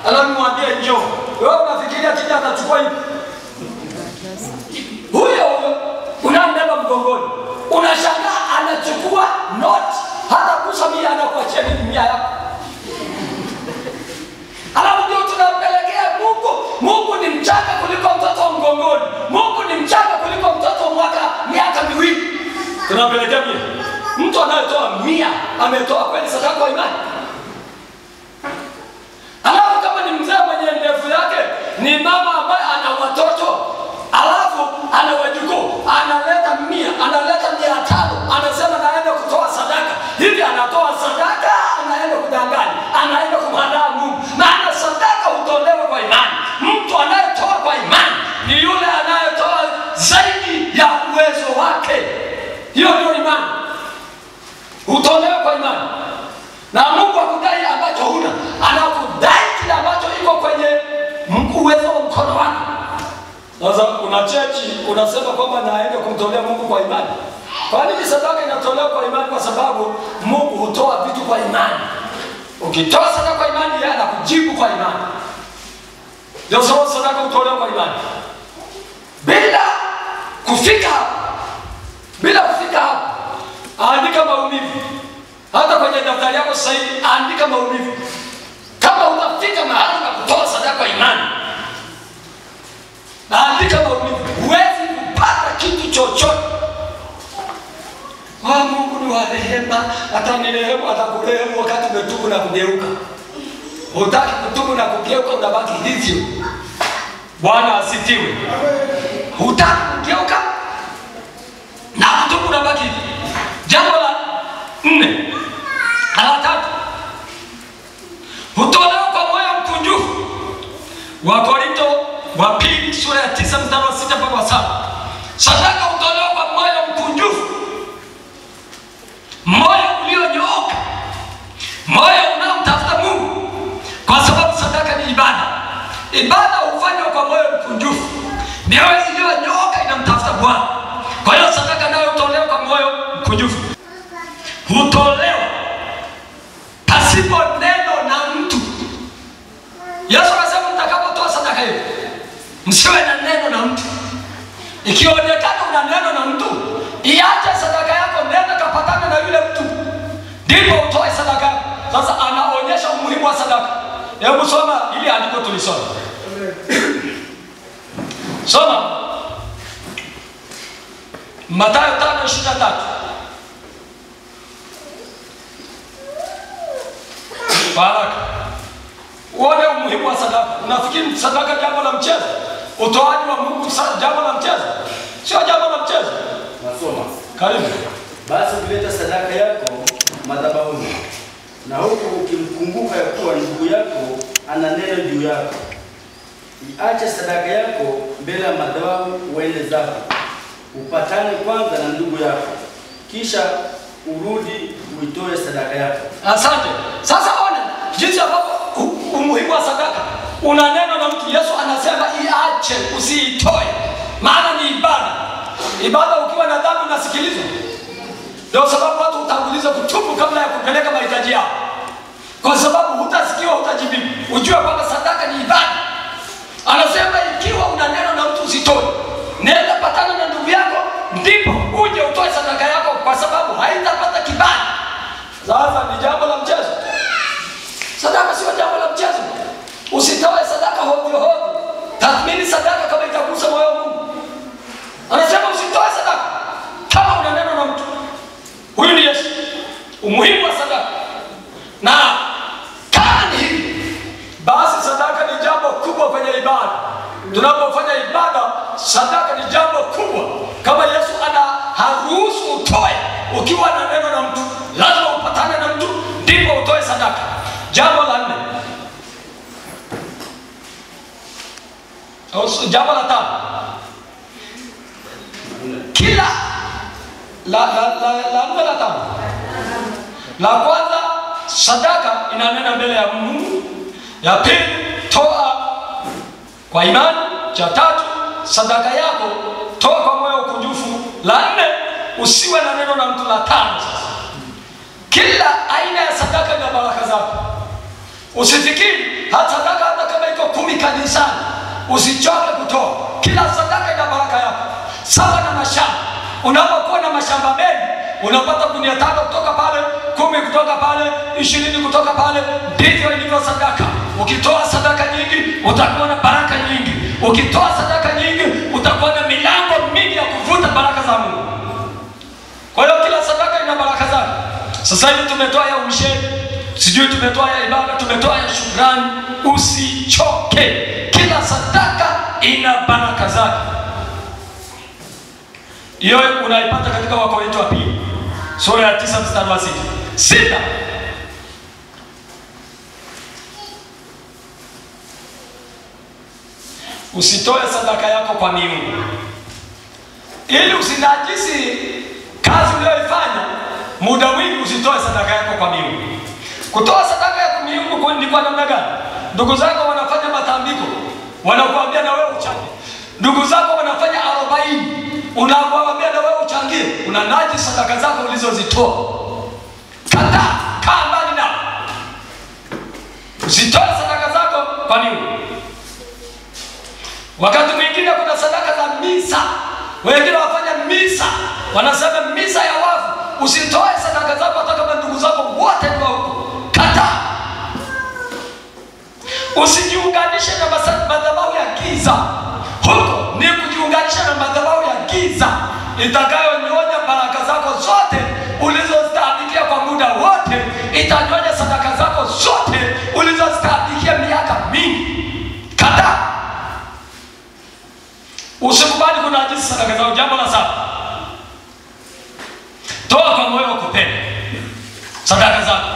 Alafu nimwambie njoo. Wewe unafikiria kija atachukua hivi? Huyo unambeba mgongoni. Unashangaa anachukua noti, hata kusa 100 anakuachia 100 yako. Alafu ndio tunampelekea Mungu. Mungu ni mchanga kuliko mtoto mgongoni. Mungu ni mchanga kuliko mtoto miaka miwili. Tunampelekea 100. Mtu anayetoa 100 ametoa kweli sadaka kwa imani? Alafu kama ni mzee mwenye ndevu yake, ni mama ambaye ana watoto, alafu ana wajukuu, analeta 100, analeta 500, anasema naenda kutoa sadaka. Hivi anatoa sadaka, anaenda kudanganya, anaenda kumhadaa Mungu. Maana sadaka hutolewa kwa imani. Mtu anayetoa kwa imani ni yule anayetoa zaidi ya uwezo wake. Hiyo ndio imani. Hutolewa kwa imani. Na Mungu hakudai ambacho huna, anakudai kile ambacho iko kwenye uwezo wa mkono wako. Sasa unachechi, unasema kwamba naenda kumtolea Mungu kwa imani. Kwa nini sadaka inatolewa kwa imani? Kwa sababu Mungu hutoa vitu kwa imani. Ukitoa sadaka kwa imani, yeye anakujibu kwa imani. Ndio sababu sadaka hutolewa kwa imani. Bila kufika hapa, andika maumivu. Hata kwenye daftari yako sasa hivi andika maumivu. Kama utafika mahali pa kutoa sadaka kwa imani, andika maumivu. Huwezi kupata kitu chochote. Mungu ni wa rehema, atanirehemu, atakurehemu wakati umetubu na kugeuka. Hutaki kutubu na kugeuka, unabaki hivyo. Bwana asifiwe. Hutaki kugeuka na kutubu, unabaki hivyo. Jambo la 4 na la 3, hutolewa kwa moyo mkunjufu. Wakorintho wa pili sura ya 9 mstari wa 6 mpaka 7. Sadaka hutolewa kwa moyo mkunjufu, moyo ulionyooka, moyo unaomtafuta Mungu, kwa sababu sadaka ni sadaka. Hebu soma ili andiko tulisoma. Soma Mathayo 5:23. Baraka. Uone umuhimu wa sadaka. Unafikiri sadaka jambo la mchezo? Utoaji wa Mungu jambo la mchezo? Sio jambo la mchezo. Nasoma. Karibu. Basi ukileta sadaka yako madhabahuni, na huku ukimkumbuka ya kuwa ndugu yako ana neno juu yako, iache sadaka yako mbele ya madhabahu, uende zako, upatane kwanza na ndugu yako, kisha urudi uitoe sadaka yako. Asante. Sasa ona jinsi ambavyo umuhimu wa sadaka. Una neno na mtu, Yesu anasema iache, usiitoe, maana ni ibada. Ibada ukiwa na dhambi unasikilizwa. Ndio sababu watu utanguliza kutubu kabla ya kupeleka mahitaji yao, kwa sababu hutasikiwa, hutajibibu. Ujue kwamba sadaka ni ibada. Anasema ikiwa una neno na mtu usitoe, nenda patana na ndugu yako, ndipo uje utoe sadaka yako, kwa sababu haitapata kibali. Sasa ni jambo la mchezo. Sadaka sio jambo la mchezo. Usitoe sadaka hovyo hovyo. Tathmini sadaka kama itagusa moyo wa Mungu. Anasema usitoe sadaka kama una neno na mtu. Huyu ni Yesu. Umuhimu wa sadaka. Na kani hivi, basi sadaka ni jambo kubwa kwenye ibada. Tunapofanya ibada, sadaka ni jambo kubwa. Kama Yesu haruhusu utoe ukiwa na neno na mtu, lazima upatane na mtu ndipo utoe sadaka. Jambo la 4. Jambo la 5. Kila la 5. La kwanza, sadaka inanena mbele ya Mungu. Ya pili, toa kwa imani. Cha tatu, sadaka yako toa kwa moyo ukunjufu. La 4, usiwe na neno na mtu. La 5, sasa kila aina ya sadaka ina baraka zake. Usifikiri sadaka hata kama iko 10 kanisani usichoke kutoa. Kila sadaka ina baraka yake. Sawa na mashamba. Unapokuwa na mashamba mengi, unapata gunia 5 kutoka pale, 10 kutoka pale, 20 kutoka pale. Ndivyo ilivyo sadaka. Ukitoa sadaka nyingi, utakuwa na baraka nyingi. Ukitoa sadaka nyingi, utakuwa na milango mingi ya kuvuta baraka za Mungu. Kwa hiyo kila sadaka ina baraka zake. Sasa hivi tumetoa ya umsheni, sijui tumetoa ya ibada, tumetoa ya shukrani. Usichoke. Kila sadaka ina baraka zake. Hiyo unaipata katika Wakorintho wa pili sura ya 9 mstari wa 6. Usitoe sadaka yako kwa miungu, ili usinajisi kazi uliyoifanya. Muda mwingi usitoe sadaka yako kwa miungu. Kutoa sadaka ya miungu ni kwa namna gani? Ndugu zako wanafanya matambiko, wanakuambia na wewe uchangie. Ndugu zako wanafanya 40, unakuambia na wewe uchangie. Unanaji sadaka zako ulizozitoa. Kataa, kaa mbali nao. Usitoe sadaka zako kwa miungu. Wakati mwingine kuna sadaka za misa. Wengine wafanya misa, wanasema misa ya wafu. Usitoe sadaka zako hata kama ndugu zako wote ni wafu. Kataa. Usijiunganishe na madhabahu ya giza. Huko ni kujiunganisha na madhabahu ya giza itakayonyonya baraka zako zote ulizostahilikia kwa muda wote. Itanyonya sadaka zako zote ulizostahilikia miaka mingi. Kataa. Usikubali kunajisi sadaka zako. Jambo la 7. Toa kwa moyo wa kupenda sadaka zako.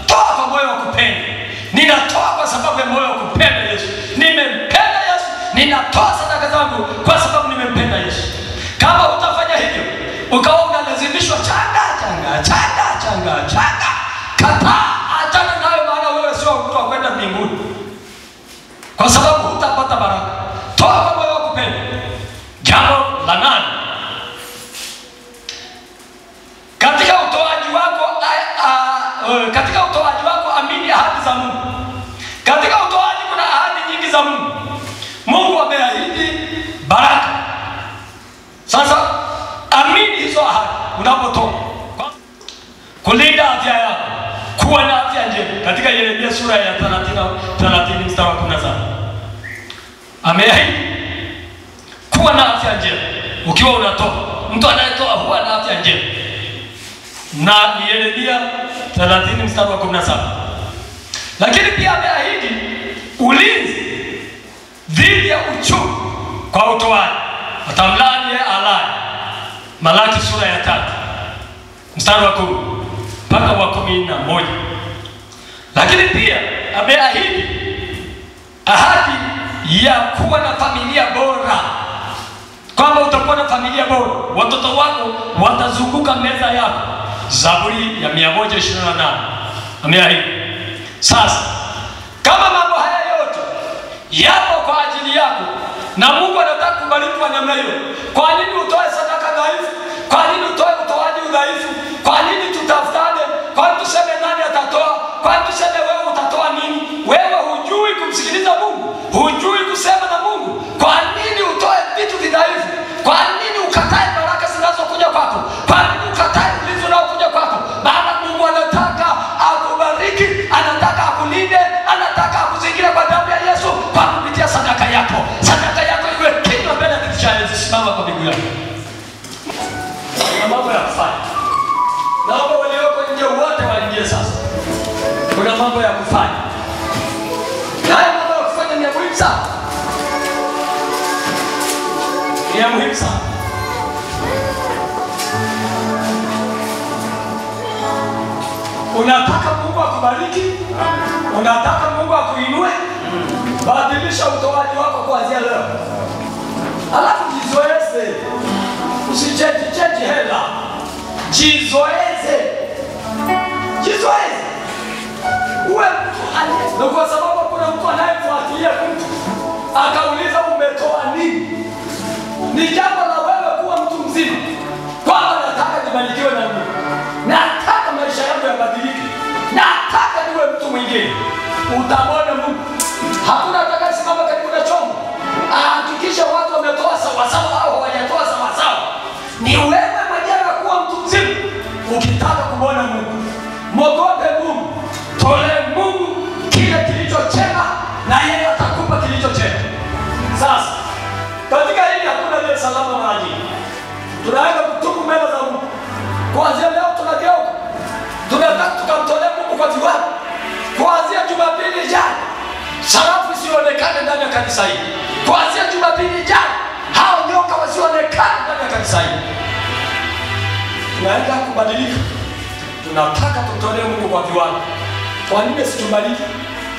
Toa kwa moyo wa kupenda. Ninatoa kwa sababu ya moyo wa kupenda Yesu. Nimempenda Yesu. Ninatoa sadaka zangu kwa sababu nimempenda Yesu. Kama utafanya hivyo, ukawa unalazimishwa changa. Kataa, achana nayo, maana wewe sio mtu wa kwenda mbinguni, kwa sababu hutapata baraka. Toa kwa moyo wa kupenda. Jambo la 8. Katika utoaji wako amini ahadi za Mungu. Katika utoaji kuna ahadi nyingi za Mungu. Mungu ameahidi baraka. Sasa amini hizo ahadi unapotoa. Kulinda afya yako, kuwa na afya njema. katika Yeremia sura ya 30 mstari wa 17. Ameahidi kuwa na afya njema ukiwa unatoa. Mtu anayetoa huwa na afya njema. Na Yeremia 30 mstari wa 17. Lakini pia ameahidi ulinzi dhidi ya uchungu kwa utoaji. Atamlaani alaye. Malaki sura ya 3 mstari wa 10 mpaka wa 11. Lakini pia ameahidi ahadi ya kuwa na familia bora, kwamba utakuwa na familia bora, watoto wako watazunguka meza yako. Zaburi ya 128 ameahidi. Sasa kama mambo haya yote yapo kwa ajili yako na Mungu anataka kubariki kwa namna hiyo, kwa nini utoe sadaka dhaifu? Kwa nini utoe utoaji udhaifu? Kwa nini tutafutane? Kwa nini tuseme nani atatoa? Kwa nini tuseme wewe utatoa nini? Wewe hujui kumsikiliza Mungu, hujui kusema na Mungu. Kwa nini utoe vitu vidhaifu? Kwa nini ukatae baraka zinazokuja kwako? Kwa nini ukatae ulinzi unaokuja kwako? Maana Mungu anataka akubariki, anataka akulinde, anataka akuzingira kwa damu ya Yesu kwa kupitia sadaka yako. Sadaka yako iwe kinywa mbele ya kiti cha Yesu. Simama kwa miguu yako. Kuna mambo ya kufanya. Naomba walioko nje wote waingie sasa. Kuna mambo ya kufanya. Na haya mambo ya kufanya ni ya muhimu sana. Ni ya muhimu sana. Unataka Mungu akubariki? Unataka Mungu akuinue? Badilisha utoaji wako kuanzia leo. Alafu jizoeze. Usicheji hela. Jizoeze. Jizoeze. Uwe na kwa sababu kuna mtu anayefuatilia mtu akauliza umetoa nini? Ni jambo la wewe kuwa mtu mzima. Kwamba nataka nibarikiwe na Mungu. Nataka maisha yangu yabadilike. Nataka niwe mtu mwingine. Utamwona Mungu. Hakuna atakayesimama karibu na chombo hakikisha watu wametoa sawasawa au hawajatoa sawasawa. Ni wewe mwenyewe kuwa mtu mzima. Ukitaka kumwona Mungu, mwogope Mungu, tolee Mungu kile kilicho chema na yeye atakupa kilicho chema. Sasa katika hili hakuna ile salama maji. Tunaenda kutubu mbele za Mungu. Kuanzia leo tunageuka. Tunataka tukamtolee Mungu kwa viwango. Kuanzia Jumapili ijayo sarafu isionekane ndani ya kanisa hili. Kuanzia Jumapili ijayo hao nyoka wasionekane ndani ya kanisa hili. Tunaenda kubadilika. Tunataka tutolee Mungu kwa viwango. Kwa nini situbariki?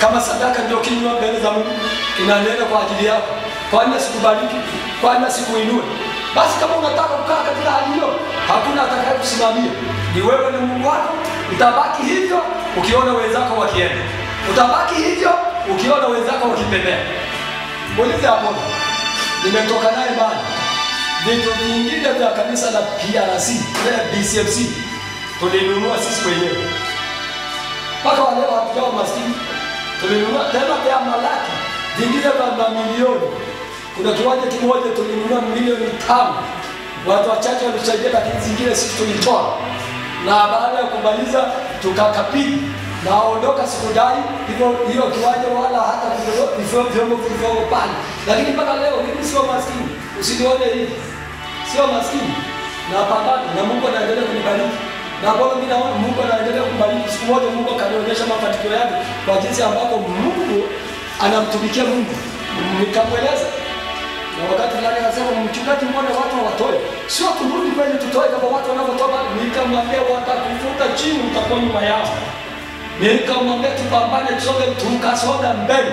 Kama sadaka ndio kinywa mbele za Mungu, inanena kwa ajili yako. Kwa nini sikubariki? Kwa nini sikuinue? Basi kama unataka kukaa katika hali hiyo, hakuna atakaye kusimamia. Ni wewe na Mungu wako. Utabaki hivyo ukiona wenzako wakienda. Utabaki hivyo ukiona wenzako wakipembea. Muulize hapo. Nimetoka naye mbali. Vitu vingine vya kanisa la PRC, la BCMC, tulinunua sisi wenyewe. Mpaka wale watu maskini. Tulinunua tena vya malaki. Vingine vya mamilioni. Kuna kiwanja kimoja tulinunua milioni 5. Watu wachache walisaidia, lakini zingine sisi tulitoa. Na baada ya kumaliza tukakabidhi na ondoka, sikudai hiyo kiwanja wala hata vyombo vilivyo pale. Lakini mpaka leo mimi sio maskini. Usinione hivi. Sio maskini. Na pambana na Mungu anaendelea kunibariki. Na bado mimi naona Mungu anaendelea kubariki. Siku moja Mungu akanionyesha mafanikio yake kwa jinsi ambavyo Mungu anamtumikia Mungu. Nikamweleza. Na wakati fulani akasema mchungaji, mbona watu hawatoi? Sio turudi kwenye tutoe kama watu wanavyotoa. Nikamwambia watakufuta chini, utakuwa nyuma yao. Nikamwambia tupambane, tusonge, tukasonga mbele.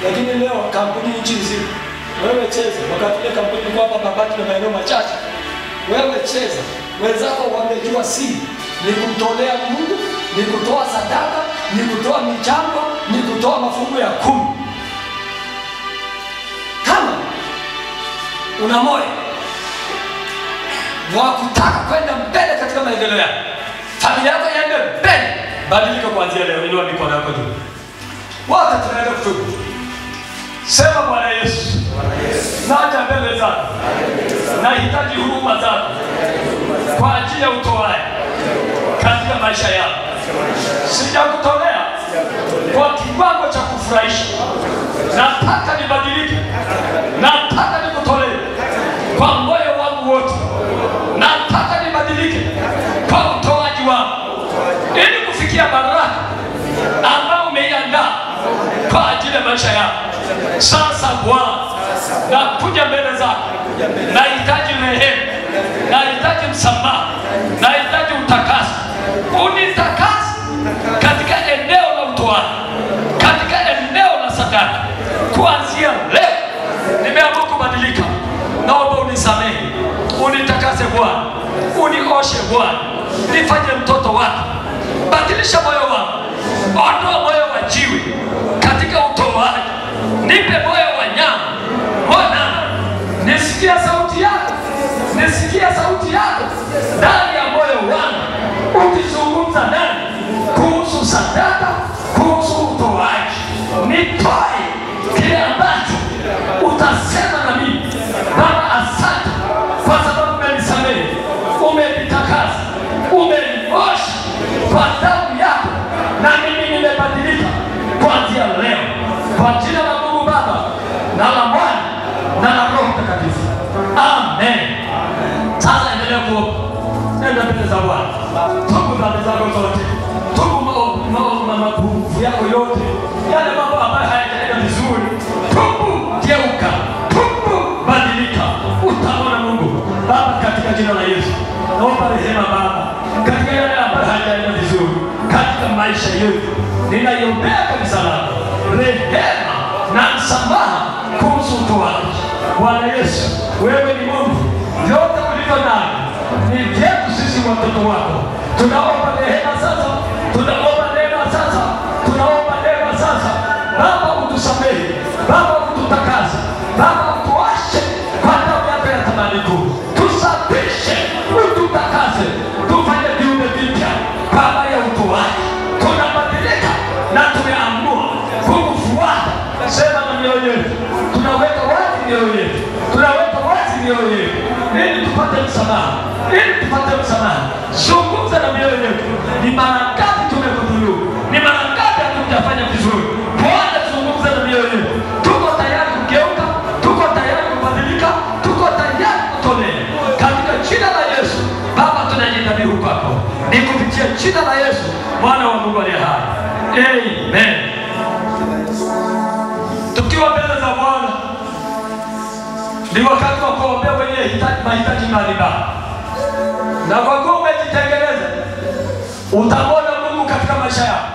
Lakini leo kampuni nchi nzima, wewe cheza. Wakati ile kampuni kwa hapa Babati na maeneo machache, wewe cheza. Wenzako wamejua siri ni kumtolea Mungu, ni kutoa sadaka, ni kutoa michango, ni kutoa mafungu ya 10. Kama una moyo wa kutaka kwenda mbele katika maendeleo yako, familia yako iende mbele, badilika kuanzia leo. Inua mikono yako juu. Wote tunaenda kutubu. Sema Bwana Yesu, naja mbele zako, nahitaji huruma zako kwa ajili ya utoaji katika maisha yangu. Sijakutolea kwa kiwango cha kufurahisha. Nataka nibadilike, nataka nikutolee kwa moyo wangu wote, nataka nibadilike kwa utoaji wangu, ili kufikia baraka ambao umeiandaa kwa ajili ya maisha yako. Sasa Bwana, nakuja mbele zako, nahitaji rehema, nahitaji msamaha, nahitaji utakaso. Unitakase katika eneo la utoaji, katika eneo la sadaka. Kuanzia leo nimeamua kubadilika. Naomba unisamehe, unitakase Bwana, unioshe Bwana, nifanye mtoto wako. Badilisha moyo wangu, ondoa moyo wa jiwe katika utoaji, nipe moyo wa nyama. Bwana, nisikia sauti yako, nisikia sauti yako ndani ya moyo wangu, ukizungumza nani kuhusu sadaka, kuhusu utoaji. Nitoe kile ambacho utasema na mimi. Baba, asante kwa sababu umenisamehe, umenitakasa, umeniosha kwa damu yako, na mimi nimebadilika kuanzia leo, kwa jina la Mungu Baba na la Mwana na la Roho Mtakatifu. Amen. Sasa endelea kuomba, nenda mbele za Bwana, tubu dhambi zako zote, tubu mapungufu yako yote, yale mambo ambayo hayajaenda vizuri. Tubu, geuka, tubu, badilika, utaona Mungu. Baba, katika jina la Yesu naomba rehema Baba, katika yale ambayo hayajaenda vizuri katika maisha yetu. Ninaiombea kanisa lako rehema na msamaha kuhusu utoaji. Bwana Yesu, wewe ni Mungu, yote ulivyo navyo ni vyetu sisi watoto wako. Tunaomba rehema sasa, tunaomba neema sasa, tunaomba neema sasa. Baba, utusamehe, Baba, ututakase, Baba, utuoshe kwa damu yako ya thamani kuu. Tusafishe, ututakase, tufanye viumbe vipya Baba ya utoaji. Tunabadilika na tumeamua kukufuata. Sema na mioyo yetu, tunaweka wazi mioyo yetu, tunaweka wazi mioyo yetu ili tupate msamaha, ili tupate msamaha. Zungumza na mioyo yetu. Ni mara ngapi tumekudhulumu? Ni mara ngapi hatujafanya vizuri? Bwana, zungumza na mioyo yetu. Tuko tayari kugeuka, tuko tayari kubadilika, tuko tayari kutolea katika jina la Yesu. Baba, tunajidhabihu kwako, ni kupitia jina la Yesu Mwana wa Mungu aliye hai. Amen. Tukiwa mbele za Bwana, ni wakati wa kuombea wenye mahitaji mbalimbali. Na kwa kuwa umejitengeneza, utamwona Mungu katika maisha yako.